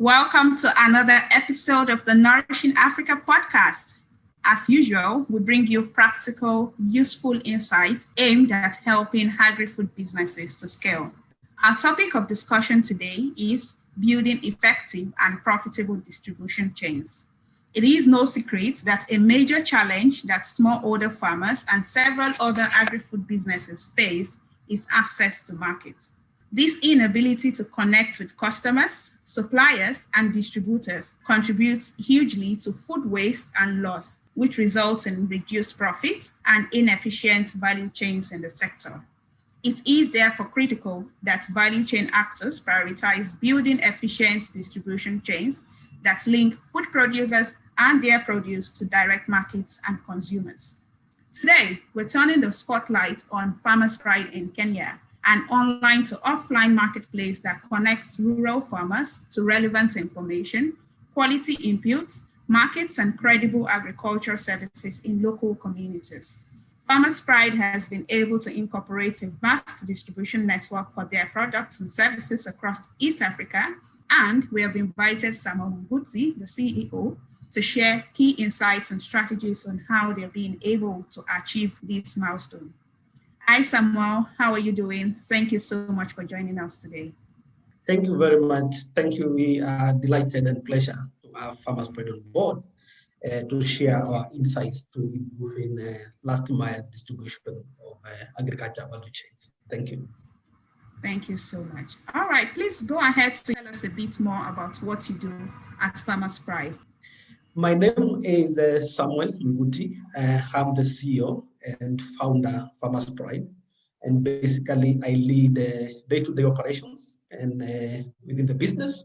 Welcome to another episode of the Nourishing Africa podcast. As usual, we bring you practical, useful insights aimed at helping agri-food businesses to scale. Our topic of discussion today is building effective and profitable distribution chains. It is no secret that a major challenge that smallholder farmers and several other agri-food businesses face is access to markets. This inability to connect with customers, suppliers, and distributors contributes hugely to food waste and loss, which results in reduced profits and inefficient value chains in the sector. It is therefore critical that value chain actors prioritize building efficient distribution chains that link food producers and their produce to direct markets and consumers. Today, we're turning the spotlight on Farmers Pride in Kenya, an online to offline marketplace that connects rural farmers to relevant information, quality inputs, markets, and credible agricultural services in local communities. Farmers Pride has been able to incorporate a vast distribution network for their products and services across East Africa, and we have invited Munguti, the CEO, to share key insights and strategies on how they're being able to achieve this milestone. Hi, Samuel. How are you doing? Thank you so much for joining us today. Thank you very much. Thank you. We are delighted and pleasure to have Farmers Pride on board to share our insights to improving last mile distribution of agriculture value chains. Thank you. Thank you so much. All right, please go ahead to tell us a bit more about what you do at Farmers Pride. My name is Samuel Munguti. I'm the CEO and founder Farmers Pride. And basically, I lead day-to-day operations and within the business.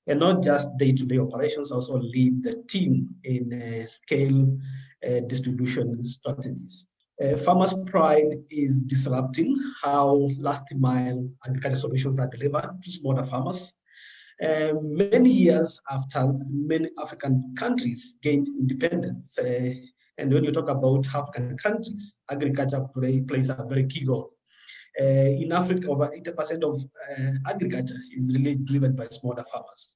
And not just day-to-day operations, also lead the team in scale distribution strategies. Farmers Pride is disrupting how last-mile agriculture solutions are delivered to smaller farmers. Many years after many African countries gained independence, and when you talk about African countries, agriculture plays a very key role. In Africa, over 80% of agriculture is really driven by smaller farmers.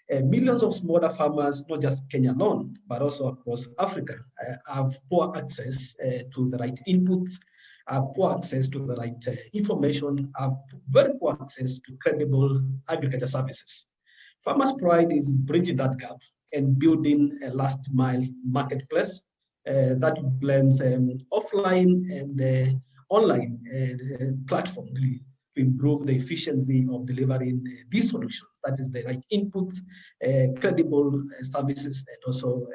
Millions of smaller farmers, not just Kenya alone, but also across Africa, have poor access to the right inputs, have poor access to the right information, have very poor access to credible agriculture services. Farmers Pride is bridging that gap and building a last mile marketplace that blends offline and online platform really to improve the efficiency of delivering these solutions. That is the right inputs, credible services, and also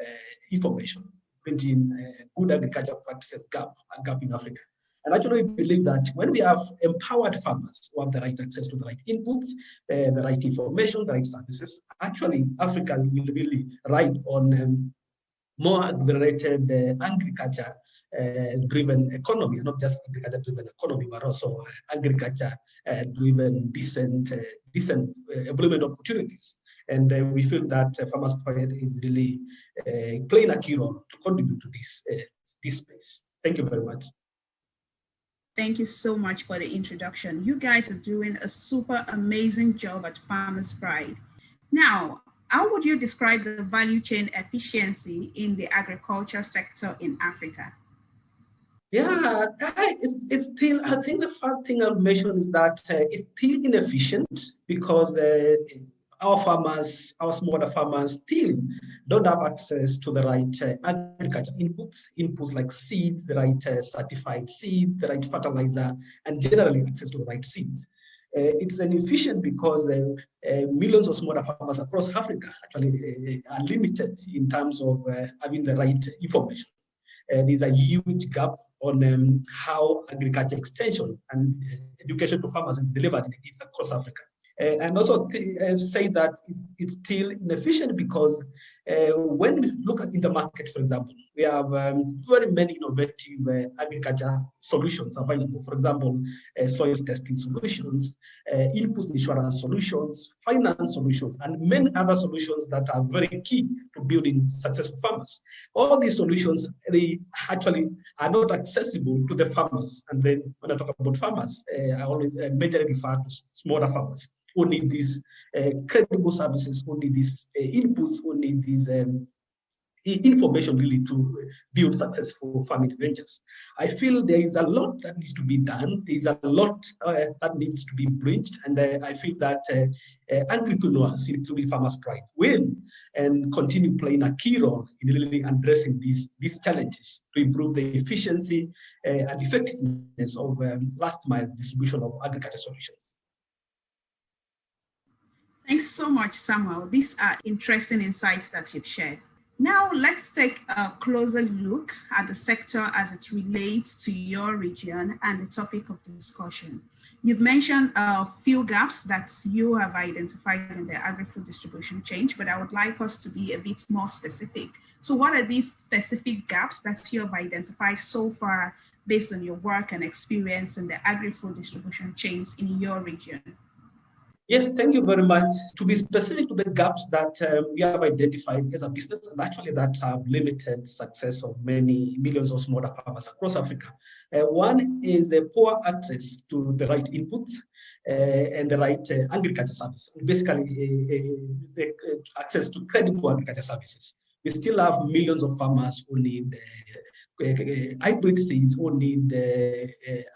information, bridging good agriculture practices gap in Africa. And actually, we believe that when we have empowered farmers who have the right access to the right inputs, the right information, the right services, actually, Africa will really ride on more accelerated agriculture-driven economy, not just agriculture-driven economy, but also agriculture-driven decent employment opportunities. And we feel that Farmers Pride is really playing a key role to contribute to this space. Thank you very much. Thank you so much for the introduction. You guys are doing a super amazing job at Farmers Pride. Now, how would you describe the value chain efficiency in the agriculture sector in Africa? Yeah, it's still, I think the first thing I'll mention is that it's still inefficient because our smaller farmers still don't have access to the right agriculture inputs like seeds, the right certified seeds, the right fertilizer, and generally access to the right seeds. It's inefficient because millions of smaller farmers across Africa actually are limited in terms of having the right information. There's a huge gap on how agriculture extension and education to farmers is delivered across Africa. And also say that it's still inefficient because when we look at in the market, for example, we have very many innovative agriculture solutions available. For example, soil testing solutions, input insurance solutions, finance solutions, and many other solutions that are very key to building successful farmers. All these solutions, they actually are not accessible to the farmers. And then when I talk about farmers, I always majorly refer to smaller farmers. who need these credible services, who need these inputs, who need these information really to build successful farming ventures. I feel there is a lot that needs to be done. There is a lot that needs to be bridged, and I feel that entrepreneurs, including Farmers Pride, will and continue playing a key role in really addressing these challenges to improve the efficiency and effectiveness of last mile distribution of agriculture solutions. Thanks so much, Samuel. These are interesting insights that you've shared. Now, let's take a closer look at the sector as it relates to your region and the topic of discussion. You've mentioned a few gaps that you have identified in the agri-food distribution chain, but I would like us to be a bit more specific. So what are these specific gaps that you have identified so far based on your work and experience in the agri-food distribution chains in your region? Yes, thank you very much. To be specific to the gaps that we have identified as a business, and actually that have limited success of many millions of smaller farmers across Africa. One is a poor access to the right inputs and the right agriculture services, basically access to credible agriculture services. We still have millions of farmers who need hybrid seeds, who need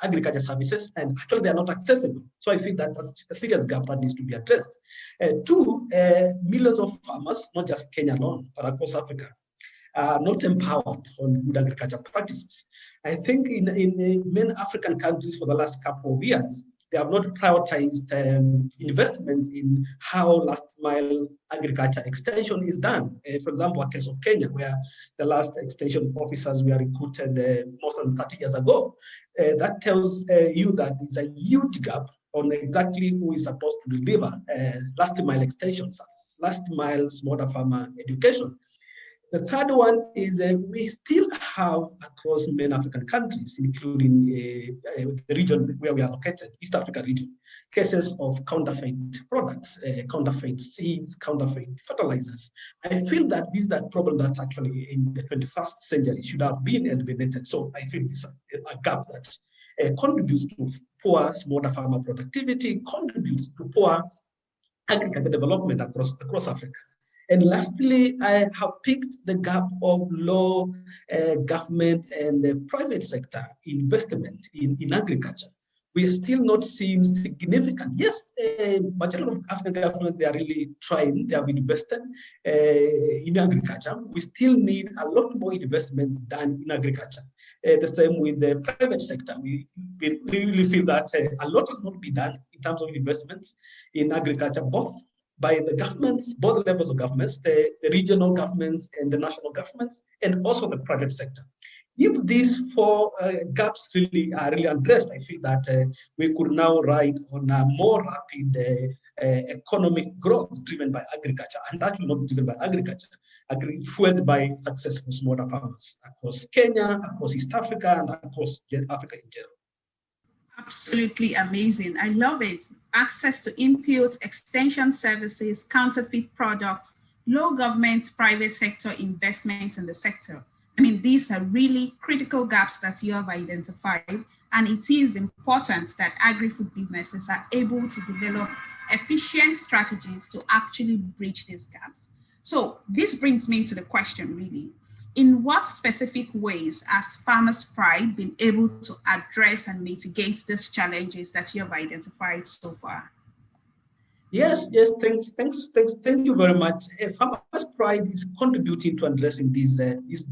agriculture services, and actually they are not accessible. So I feel that that's a serious gap that needs to be addressed. Two, millions of farmers, not just Kenya alone, but across Africa, are not empowered on good agriculture practices. I think in many African countries for the last couple of years, they have not prioritized investments in how last mile agriculture extension is done. For example, a case of Kenya, where the last extension officers were recruited more than 30 years ago. That tells you that there's a huge gap on exactly who is supposed to deliver last mile extension services, last mile smaller farmer education. The third one is we still have across many African countries, including the region where we are located, East Africa region, cases of counterfeit products, counterfeit seeds, counterfeit fertilizers. I feel that these are problems that actually in the 21st century should have been eliminated. So I feel this is a gap that contributes to poor smaller farmer productivity, contributes to poor agriculture development across Africa. And lastly, I have picked the gap of low government and the private sector investment in agriculture. We are still not seeing significant, yes, majority of African governments, they are really trying, they have invested in agriculture. We still need a lot more investments done in agriculture. The same with the private sector. We really feel that a lot has not been done in terms of investments in agriculture, both by the governments, both levels of governments, the regional governments and the national governments, and also the private sector. If these four gaps really are addressed, I feel that we could now ride on a more rapid economic growth driven by agriculture, and actually not driven by agriculture, fueled by successful smaller farmers across Kenya, across East Africa, and across Africa in general. Absolutely amazing. I love it. Access to input, extension services, counterfeit products, low government, private sector investment in the sector. I mean, these are really critical gaps that you have identified, and it is important that agri-food businesses are able to develop efficient strategies to actually bridge these gaps. So this brings me to the question, really. In what specific ways has Farmers Pride been able to address and mitigate these challenges that you have identified so far? Yes, thank you very much. Farmers Pride is contributing to addressing these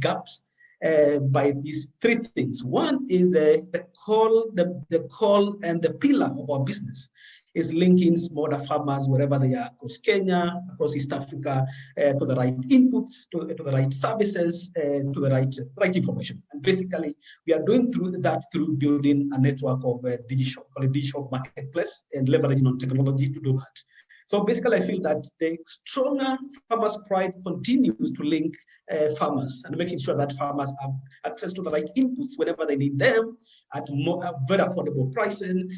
gaps by these three things. One is the call and the pillar of our business is linking smaller farmers wherever they are across Kenya, across East Africa, to the right inputs, to the right services, to the right information. And basically, we are doing through building a network of digital marketplace and leveraging on technology to do that. So basically, I feel that the stronger Farmers Pride continues to link farmers and making sure that farmers have access to the right inputs whenever they need them, at very affordable pricing.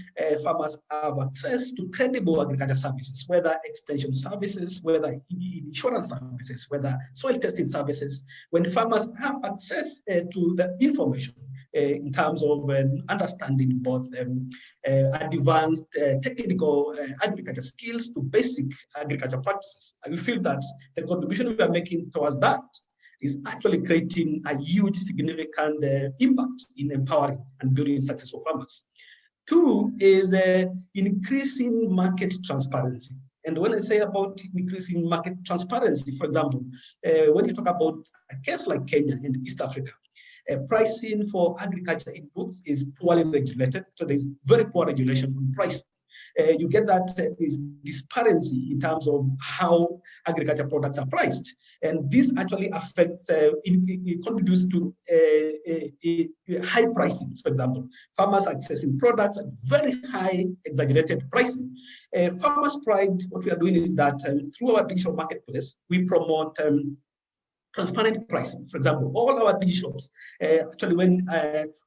Farmers have access to credible agriculture services, whether extension services, whether insurance services, whether soil testing services. When farmers have access to the information in terms of understanding both advanced technical agriculture skills to basic agriculture practices, and we feel that the contribution we are making towards that is actually creating a huge, significant impact in empowering and building successful farmers. Two is increasing market transparency. And when I say about increasing market transparency, for example, when you talk about a case like Kenya and East Africa, pricing for agriculture inputs is poorly regulated. So there's very poor regulation on price. You get that there's disparity in terms of how agriculture products are priced. And this actually affects, it contributes to high pricing, for example. Farmers accessing products at very high, exaggerated pricing. Farmers Pride, what we are doing is that through our digital marketplace, we promote transparent pricing. For example, all our shops, actually when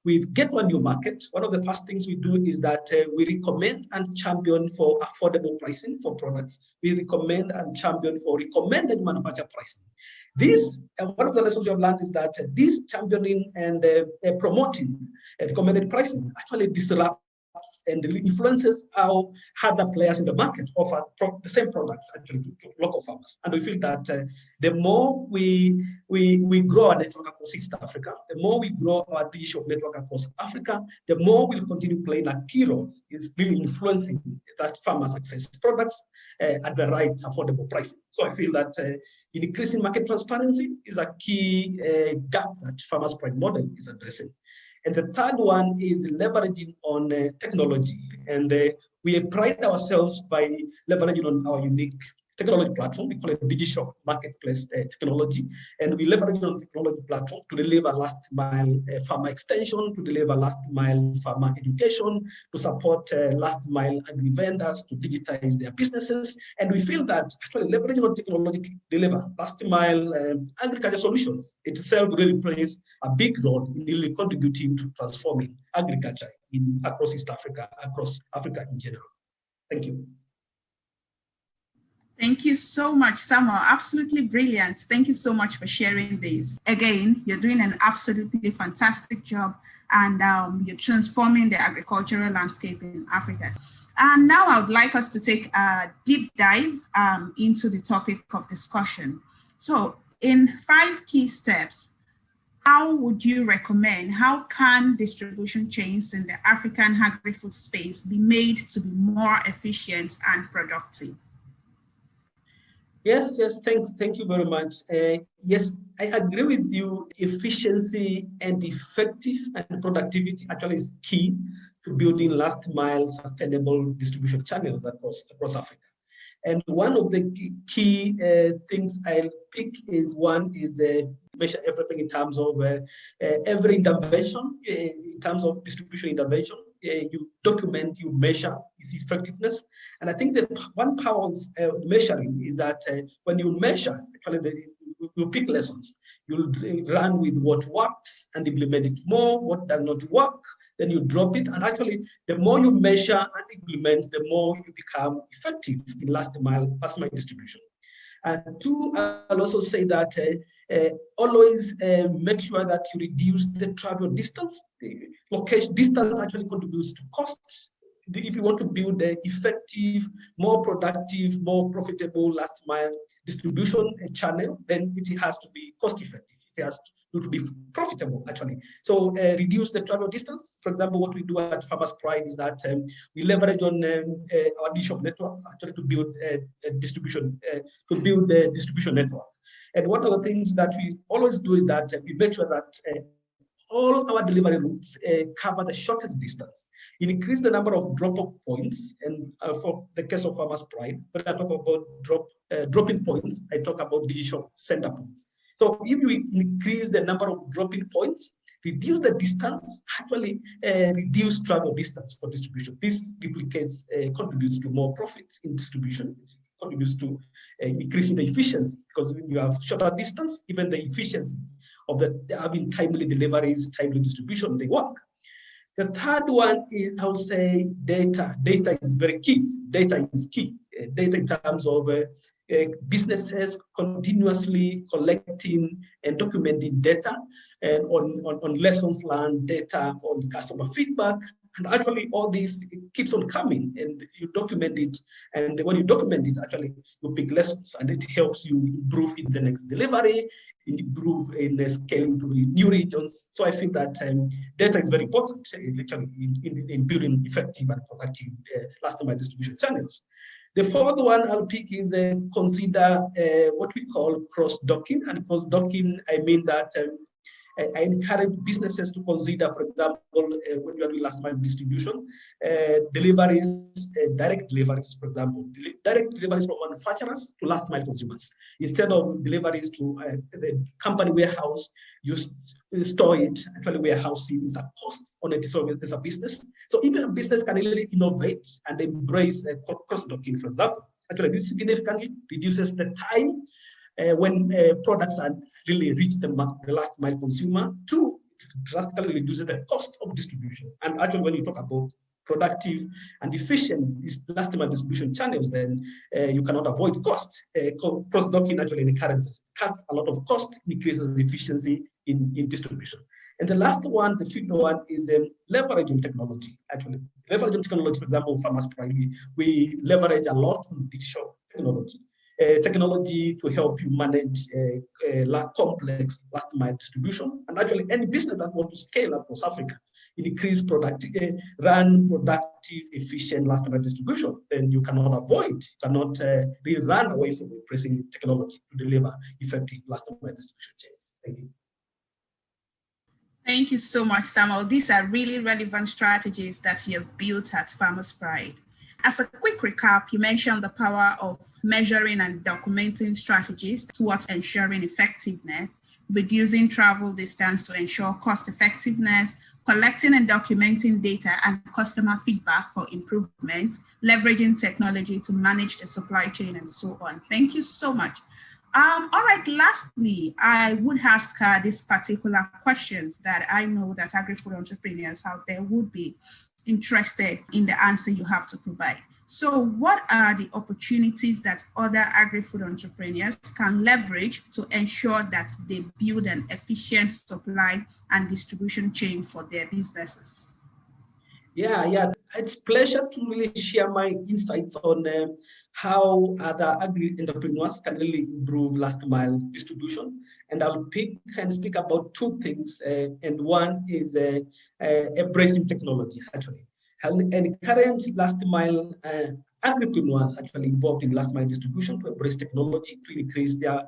we get to a new market, one of the first things we do is that we recommend and champion for affordable pricing for products. We recommend and champion for recommended manufacturer pricing. This, one of the lessons we have learned is that this championing and promoting recommended pricing actually disrupts and influences how other players in the market offer the same products actually to local farmers. And we feel that the more we grow our network across East Africa, the more we grow our digital network across Africa, the more we'll continue playing a key role in really influencing that farmers access products at the right affordable pricing. So I feel that increasing market transparency is a key gap that Farmers Pride model is addressing. And the third one is leveraging on technology. And we pride ourselves by leveraging on our unique technology platform. We call it digital marketplace technology. And we leverage on technology platform to deliver last mile farmer extension, to deliver last mile farmer education, to support last mile agri vendors to digitize their businesses. And we feel that actually leveraging on technology to deliver last mile agriculture solutions itself really plays a big role in really contributing to transforming agriculture across East Africa, across Africa in general. Thank you. Thank you so much, Samuel. Absolutely brilliant. Thank you so much for sharing this. Again, you're doing an absolutely fantastic job, and you're transforming the agricultural landscape in Africa. And now I would like us to take a deep dive into the topic of discussion. So in 5 key steps, how would you recommend, how can distribution chains in the African agri-food space be made to be more efficient and productive? Yes, thank you very much. Yes, I agree with you. Efficiency and effective and productivity actually is key to building last mile sustainable distribution channels across Africa. And one of the key things I'll pick is measure everything in terms of every intervention, in terms of distribution intervention. You document, you measure its effectiveness. And I think that one power of measuring is that when you measure, actually you pick lessons. You'll run with what works and implement it more, what does not work, then you drop it. And actually, the more you measure and implement, the more you become effective in last mile distribution. And 2, I'll also say that always make sure that you reduce the travel distance. The location distance actually contributes to costs. If you want to build an effective, more productive, more profitable last mile distribution channel, then it has to be cost effective. It has to be profitable, actually. So reduce the travel distance. For example, what we do at Farmers Pride is that we leverage on our digital network actually to build a distribution network. And one of the things that we always do is that we make sure that all our delivery routes cover the shortest distance. Increase the number of drop-off points. And for the case of Farmers Pride, when I talk about drop-in points, I talk about digital center points. So if you increase the number of drop-in points, reduce the distance, actually reduce travel distance for distribution. This duplicates, contributes to more profits in distribution. It contributes to increasing the efficiency, because when you have shorter distance, even the efficiency of having timely deliveries, timely distribution, they work. The third one is, I would say, data. Data is very key. Data is key. Data in terms of businesses continuously collecting and documenting data and on lessons learned, data on customer feedback. And actually, all this keeps on coming, and you document it. And when you document it, actually, you pick lessons, and it helps you improve in the next delivery, improve in scaling to new regions. So I think that data is very important, literally, in building effective and productive last mile distribution channels. The fourth one I'll pick is consider what we call cross-docking. And cross-docking, I mean that I encourage businesses to consider, for example, when you are doing last mile distribution, deliveries, direct deliveries, for example, direct deliveries from manufacturers to last mile consumers. Instead of deliveries to the company warehouse, you store it. Actually, warehousing is a cost on it, so it's a business. So even a business can really innovate and embrace cross-docking, for example. Actually, this significantly reduces the time when products are really reach the last mile consumer. Two, drastically reduces the cost of distribution. And actually, when you talk about productive and efficient last mile distribution channels, then you cannot avoid cost. Cross-docking actually encourages, cuts a lot of cost, increases efficiency in distribution. And the last one, the fifth one, is leveraging technology. Actually, leveraging technology, for example, Farmers Pride, we leverage a lot on digital technology. Technology to help you manage complex last mile distribution. And actually, any business that wants to scale across Africa, increase run productive, efficient last mile distribution, then you cannot avoid, you cannot really run away from embracing technology to deliver effective last mile distribution chains. Thank you. Thank you so much, Samuel. These are really relevant strategies that you have built at Farmers Pride. As a quick recap, you mentioned the power of measuring and documenting strategies towards ensuring effectiveness, reducing travel distance to ensure cost effectiveness, collecting and documenting data and customer feedback for improvement, leveraging technology to manage the supply chain, and so on. Thank you so much. All right, lastly, I would ask these particular questions that I know that agri-food entrepreneurs out there would be interested in the answer you have to provide. So what are the opportunities that other agri-food entrepreneurs can leverage to ensure that they build an efficient supply and distribution chain for their businesses? Yeah, it's a pleasure to really share my insights on how other agri-entrepreneurs can really improve last mile distribution. And I'll pick and speak about two things. And one is embracing technology, actually. Encourage last mile agripreneurs actually involved in last mile distribution to embrace technology to increase their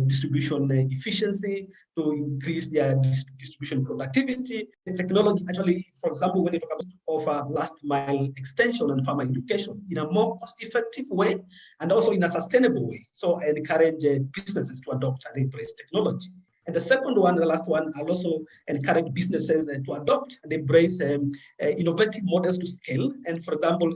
distribution efficiency, to increase their distribution productivity. The technology actually, for example, when you talk about offer last mile extension and farmer education in a more cost-effective way and also in a sustainable way. So I encourage businesses to adopt and embrace technology. And the second one, the last one, I'll also encourage businesses to adopt and embrace innovative models to scale. And for example,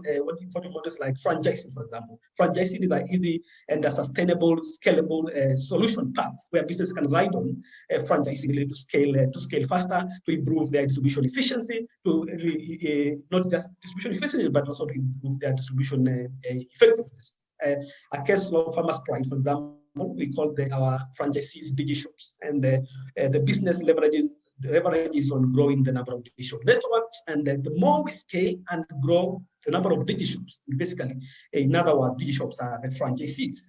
models like franchising, for example. Franchising is an easy and a sustainable, scalable solution path where businesses can ride on franchising to scale faster, to improve their distribution efficiency, to not just distribution efficiency, but also to improve their distribution effectiveness. A case law Farmers Pride, for example, we call our franchisees DigiShops, and the business leverages on growing the number of DigiShop networks, and the more we scale and grow the number of DigiShops, basically, in other words, DigiShops are the franchisees,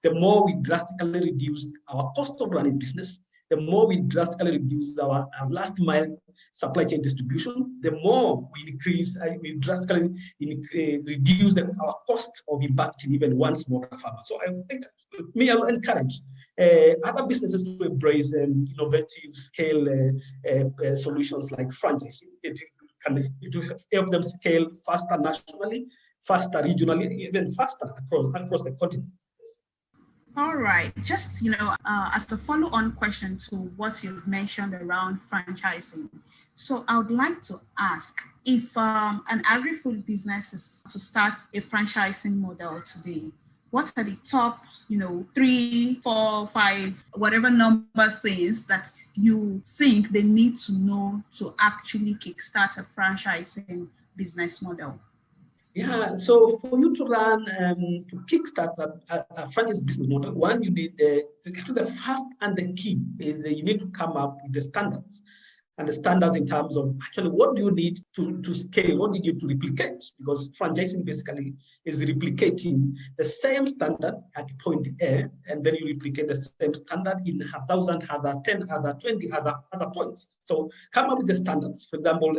the more we drastically reduce our cost of running business, the more we drastically reduce our last mile supply chain distribution, the more we drastically reduce our cost of impacting even one smaller farmer. So I think I will encourage other businesses to embrace innovative scale solutions like franchising. It will help them scale faster nationally, faster regionally, even faster across the continent. All right, just, as a follow-on question to what you've mentioned around franchising. So I would like to ask if an agri-food business is to start a franchising model today, what are the top, 3, 4, 5, whatever number things that you think they need to know to actually kickstart a franchising business model? Yeah, so for you to run, to kickstart a franchise business model, one, you need the first and the key is you need to come up with the standards. And the standards in terms of actually what do you need to scale, what do you need to replicate? Because franchising basically is replicating the same standard at point A, and then you replicate the same standard in 1,000 other, 10 other, 20 other points. So come up with the standards. For example,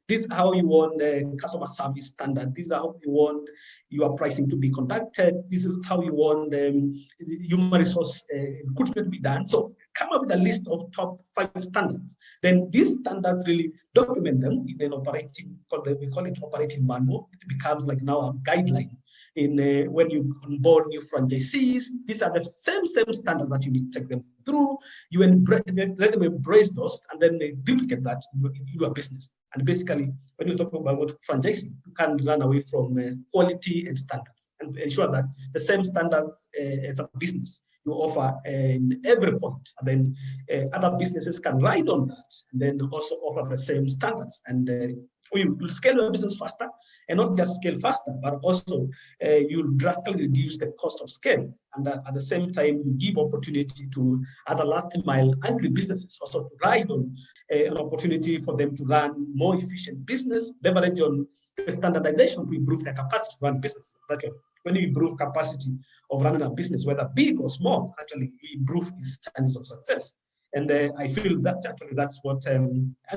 this is how you want the customer service standard. This is how you want your pricing to be conducted. This is how you want human resource recruitment to be done. So come up with a list of top 5 standards. Then these standards really document them in an we call it operating manual. It becomes like now a guideline in when you onboard new franchisees. These are the same standards that you need to take them through. You let them embrace those, and then they duplicate that in your business. And basically, when you talk about franchising, you can't run away from quality and standards, and ensure that the same standards as a business you offer in every point, and then other businesses can ride on that, and then also offer the same standards. And you scale your business faster, and not just scale faster, but also you'll drastically reduce the cost of scale. And at the same time, you give opportunity to other last mile agri businesses also to ride on an opportunity for them to run more efficient business, leverage on the standardization to improve their capacity to run business. Okay. When you improve capacity of running a business, whether big or small, actually you improve its chances of success. And I feel that actually that's what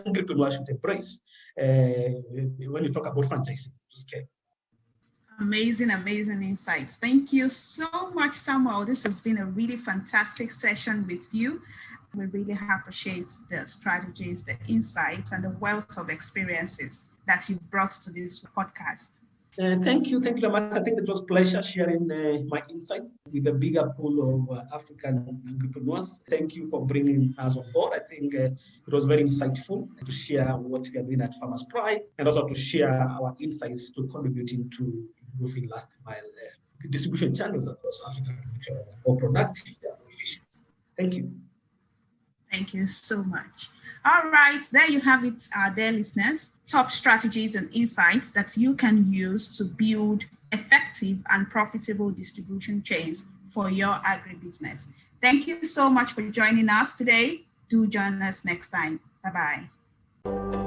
entrepreneurs should embrace when you talk about franchising to scale. Amazing insights. Thank you so much, Samuel. This has been a really fantastic session with you. We really appreciate the strategies, the insights, and the wealth of experiences that you've brought to this podcast. Thank you very much. I think it was a pleasure sharing my insight with the bigger pool of African entrepreneurs. Thank you for bringing us on board. I think it was very insightful to share what we are doing at Farmers Pride, and also to share our insights to contributing to improving last mile distribution channels across Africa, which are more productive and more efficient. Thank you. Thank you so much. All right, there you have it, dear listeners. Top strategies and insights that you can use to build effective and profitable distribution chains for your agribusiness. Thank you so much for joining us today. Do join us next time. Bye-bye.